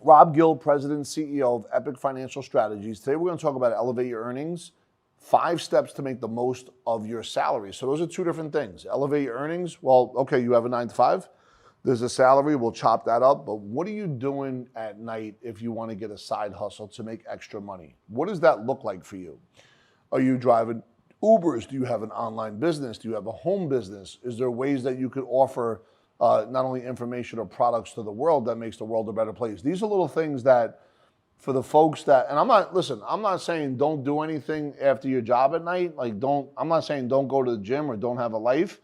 Rob Gill, President and CEO of Epic Financial Strategies. Today we're going to talk about elevate your earnings, 5 steps to make the most of your salary. So those are 2 different things. Elevate your earnings, well, okay, you have a 9 to 5. There's a salary, we'll chop that up, but what are you doing at night if you want to get a side hustle to make extra money? What does that look like for you? Are you driving Ubers? Do you have an online business? Do you have a home business? Is there ways that you could offer not only information or products to the world that makes the world a better place? These are little things that for the folks that, and I'm not saying don't do anything after your job at night. I'm not saying don't go to the gym or don't have a life,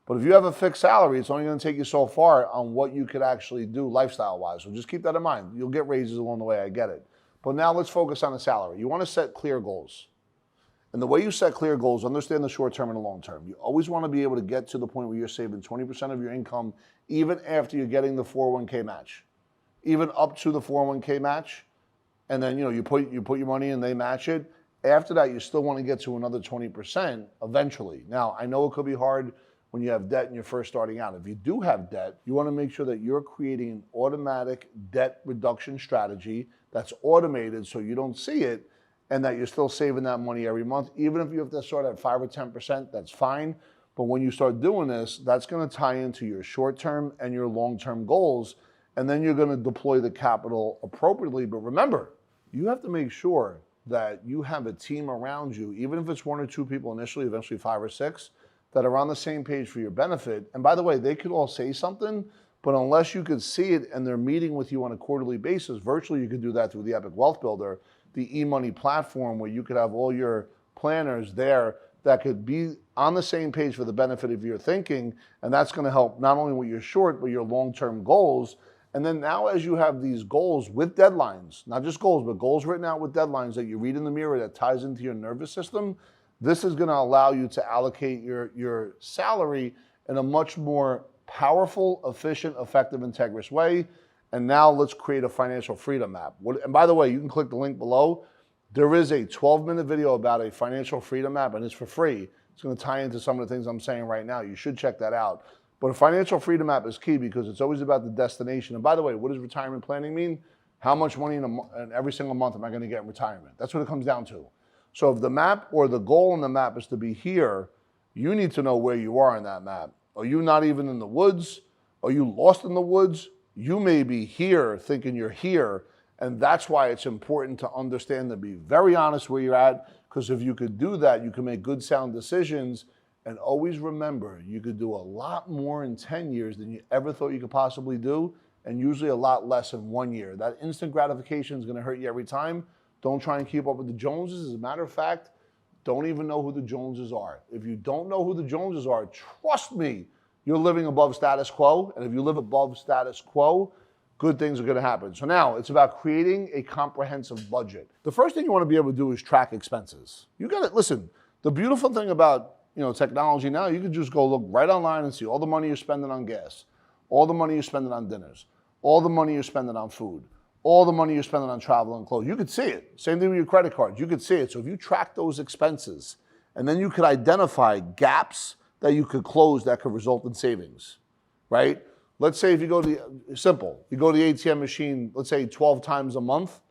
but if you have a fixed salary, it's only going to take you so far on what you could actually do lifestyle-wise. So just keep that in mind. You'll get raises along the way, I get it. But now let's focus on the salary. You want to set clear goals. And the way you set clear goals, understand the short term and the long term. You always want to be able to get to the point where you're saving 20% of your income, even after you're getting the 401k match, even up to the 401k match. And then, you put your money in, they match it. After that, you still want to get to another 20% eventually. Now, I know it could be hard when you have debt and you're first starting out. If you do have debt, you want to make sure that you're creating an automatic debt reduction strategy that's automated so you don't see it, and that you're still saving that money every month. Even if you have to start at 5 or 10%, that's fine. But when you start doing this, that's going to tie into your short-term and your long-term goals, and then you're going to deploy the capital appropriately. But remember, you have to make sure that you have a team around you, even if it's 1 or 2 people initially, eventually 5 or 6, that are on the same page for your benefit. And by the way, they could all say something, but unless you could see it and they're meeting with you on a quarterly basis, virtually you could do that through the Epic Wealth Builder, the e-money platform, where you could have all your planners there that could be on the same page for the benefit of your thinking. And that's going to help not only with your short, but your long-term goals. And then now as you have these goals with deadlines, not just goals, but goals written out with deadlines that you read in the mirror that ties into your nervous system, this is going to allow you to allocate your salary in a much more powerful, efficient, effective, integrous way. And now let's create a financial freedom map. And by the way, you can click the link below. There is a 12-minute video about a financial freedom map, and it's for free. It's going to tie into some of the things I'm saying right now. You should check that out. But a financial freedom map is key because it's always about the destination. And by the way, what does retirement planning mean? How much money in every single month am I going to get in retirement? That's what it comes down to. So if the map or the goal in the map is to be here, you need to know where you are in that map. Are you not even in the woods? Are you lost in the woods? You may be here thinking you're here, and that's why it's important to understand, to be very honest where you're at, because if you could do that, you can make good, sound decisions. And always remember, you could do a lot more in 10 years than you ever thought you could possibly do, and usually a lot less in 1 year. That instant gratification is going to hurt you every time. Don't try and keep up with the Joneses. As a matter of fact, don't even know who the Joneses are. If you don't know who the Joneses are, trust me, you're living above status quo. And if you live above status quo, good things are going to happen. So now it's about creating a comprehensive budget. The first thing you want to be able to do is track expenses. You got to listen. The beautiful thing about technology now, you can just go look right online and see all the money you're spending on gas, all the money you're spending on dinners, all the money you're spending on food, all the money you're spending on travel and clothes. You could see it. Same thing with your credit cards. You could see it. So if you track those expenses, and then you could identify gaps that you could close that could result in savings, right? Let's say if you go to you go to the ATM machine, let's say 12 times a month,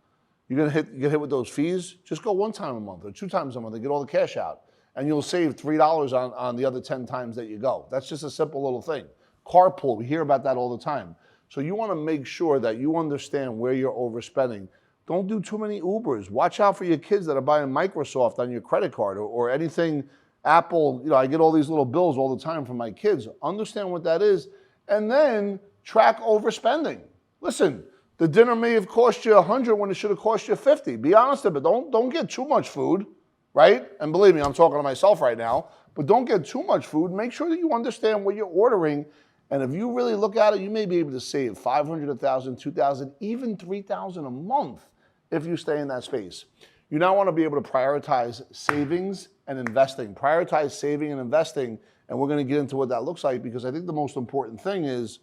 you get hit with those fees. Just go 1 time a month or 2 times a month and get all the cash out. And you'll save $3 on the other 10 times that you go. That's just a simple little thing. Carpool, we hear about that all the time. So you want to make sure that you understand where you're overspending. Don't do too many Ubers. Watch out for your kids that are buying Microsoft on your credit card or anything Apple. I get all these little bills all the time from my kids. Understand what that is. And then track overspending. Listen, the dinner may have cost you $100 when it should have cost you $50. Be honest about it. Don't get too much food, right? And believe me, I'm talking to myself right now. But don't get too much food. Make sure that you understand what you're ordering. And if you really look at it, you may be able to save $500, $1,000, $2,000, even $3,000 a month if you stay in that space. You now want to be able to prioritize savings and investing. Prioritize saving and investing, and we're going to get into what that looks like, because I think the most important thing is,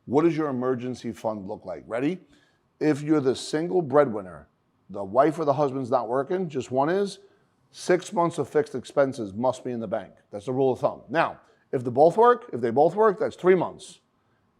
what does your emergency fund look like? Ready? If you're the single breadwinner, the wife or the husband's not working, just one is, 6 months of fixed expenses must be in the bank. That's the rule of thumb. Now, if they both work, that's 3 months.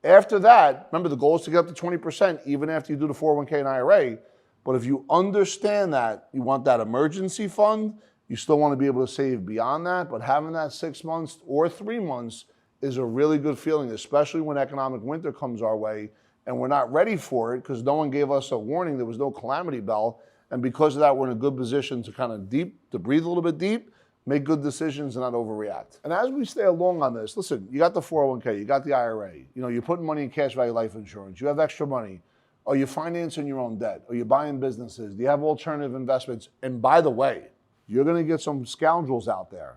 After that, remember the goal is to get up to 20% even after you do the 401k and IRA. But if you understand that you want that emergency fund, you still want to be able to save beyond that, but having that 6 months or 3 months is a really good feeling, especially when economic winter comes our way and we're not ready for it because no one gave us a warning. There was no calamity bell. And because of that, we're in a good position to kind of to breathe a little bit deep, make good decisions and not overreact. And as we stay along on this, listen, you got the 401k, you got the IRA, you're putting money in cash value life insurance, you have extra money. Are you financing your own debt? Are you buying businesses? Do you have alternative investments? And by the way, you're going to get some scoundrels out there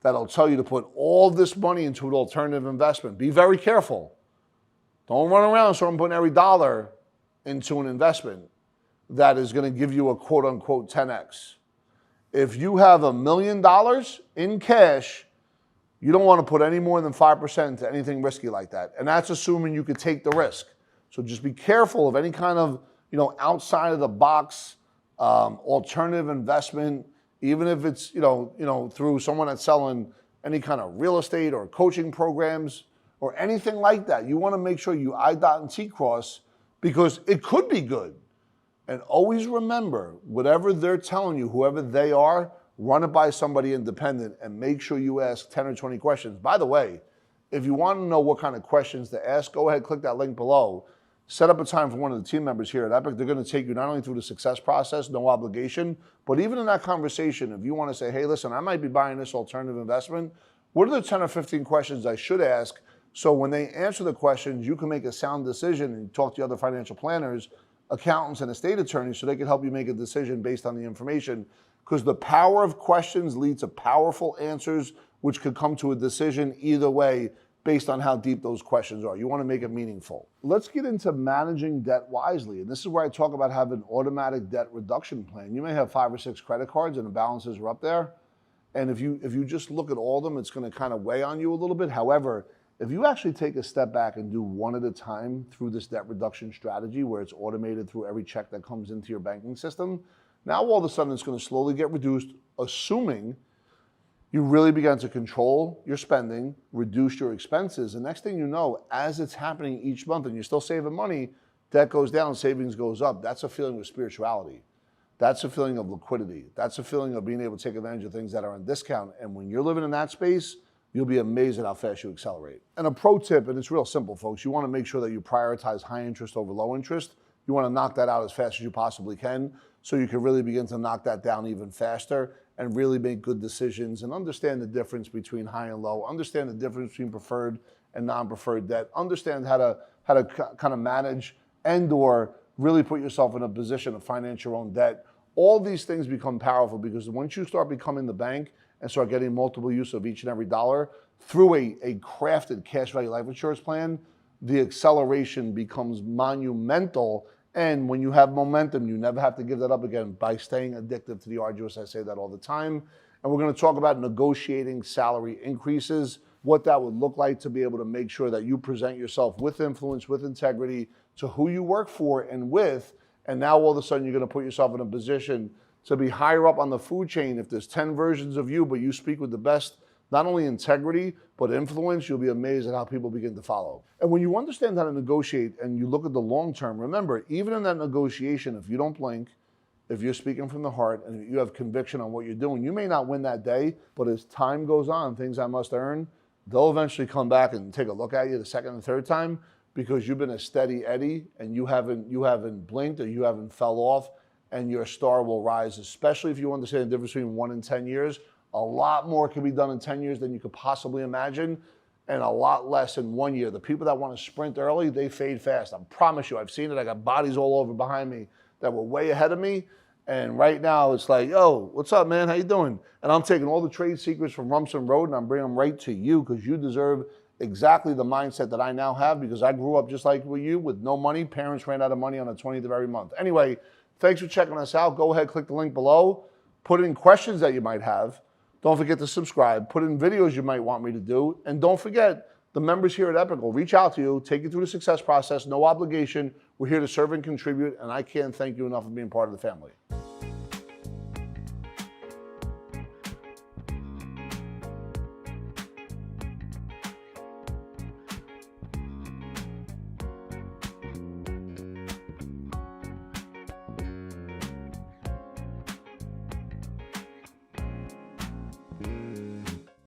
that'll tell you to put all this money into an alternative investment. Be very careful. Don't run around so I'm putting every dollar into an investment that is going to give you a quote unquote 10x. If you have $1 million in cash, you don't want to put any more than 5% into anything risky like that. And that's assuming you could take the risk. So just be careful of any kind of, outside of the box alternative investment, even if it's, through someone that's selling any kind of real estate or coaching programs or anything like that. You want to make sure you I dot and T cross because it could be good. And always remember, whatever they're telling you, whoever they are, run it by somebody independent and make sure you ask 10 or 20 questions. By the way, if you want to know what kind of questions to ask, go ahead, click that link below. Set up a time for one of the team members here at Epic. They're going to take you not only through the success process, no obligation, but even in that conversation, if you want to say, hey, listen, I might be buying this alternative investment, what are the 10 or 15 questions I should ask? So when they answer the questions, you can make a sound decision and talk to other financial planners, accountants, and estate attorneys so they can help you make a decision based on the information. Because the power of questions leads to powerful answers, which could come to a decision either way based on how deep those questions are. You want to make it meaningful. Let's get into managing debt wisely. And this is where I talk about having an automatic debt reduction plan. You may have 5 or 6 credit cards and the balances are up there. And if you just look at all of them, it's going to kind of weigh on you a little bit. However, if you actually take a step back and do one at a time through this debt reduction strategy where it's automated through every check that comes into your banking system, now all of a sudden it's going to slowly get reduced, assuming you really began to control your spending, reduce your expenses, and next thing you know, as it's happening each month and you're still saving money, debt goes down, savings goes up. That's a feeling of spirituality. That's a feeling of liquidity. That's a feeling of being able to take advantage of things that are on discount. And when you're living in that space, you'll be amazed at how fast you accelerate. And a pro tip, and it's real simple, folks, you want to make sure that you prioritize high interest over low interest. You want to knock that out as fast as you possibly can so you can really begin to knock that down even faster and really make good decisions and understand the difference between high and low, understand the difference between preferred and non-preferred debt, understand how to kind of manage and or really put yourself in a position to finance your own debt. All these things become powerful because once you start becoming the bank and start getting multiple use of each and every dollar through a crafted cash value life insurance plan, the acceleration becomes monumental. And when you have momentum, you never have to give that up again by staying addicted to the arduous. I say that all the time. And we're going to talk about negotiating salary increases, what that would look like to be able to make sure that you present yourself with influence, with integrity to who you work for and with. And now all of a sudden you're going to put yourself in a position to be higher up on the food chain. If there's 10 versions of you, but you speak with the best, not only integrity, but influence, you'll be amazed at how people begin to follow. And when you understand how to negotiate and you look at the long term, remember, even in that negotiation, if you don't blink, if you're speaking from the heart and you have conviction on what you're doing, you may not win that day, but as time goes on, things I must earn, they'll eventually come back and take a look at you the second and third time because you've been a steady Eddie and you haven't blinked or you haven't fell off, and your star will rise, especially if you understand the difference between 1 and 10 years. A lot more can be done in 10 years than you could possibly imagine, and a lot less in 1 year. The people that want to sprint early, they fade fast. I promise you, I've seen it. I got bodies all over behind me that were way ahead of me, and right now it's like, yo, what's up, man? How you doing? And I'm taking all the trade secrets from Rumson Road and I'm bringing them right to you because you deserve exactly the mindset that I now have because I grew up just like you with no money. Parents ran out of money on the 20th of every month. Anyway, thanks for checking us out. Go ahead, click the link below. Put in questions that you might have. Don't forget to subscribe. Put in videos you might want me to do. And don't forget, the members here at Epic will reach out to you, take you through the success process, no obligation. We're here to serve and contribute, and I can't thank you enough for being part of the family.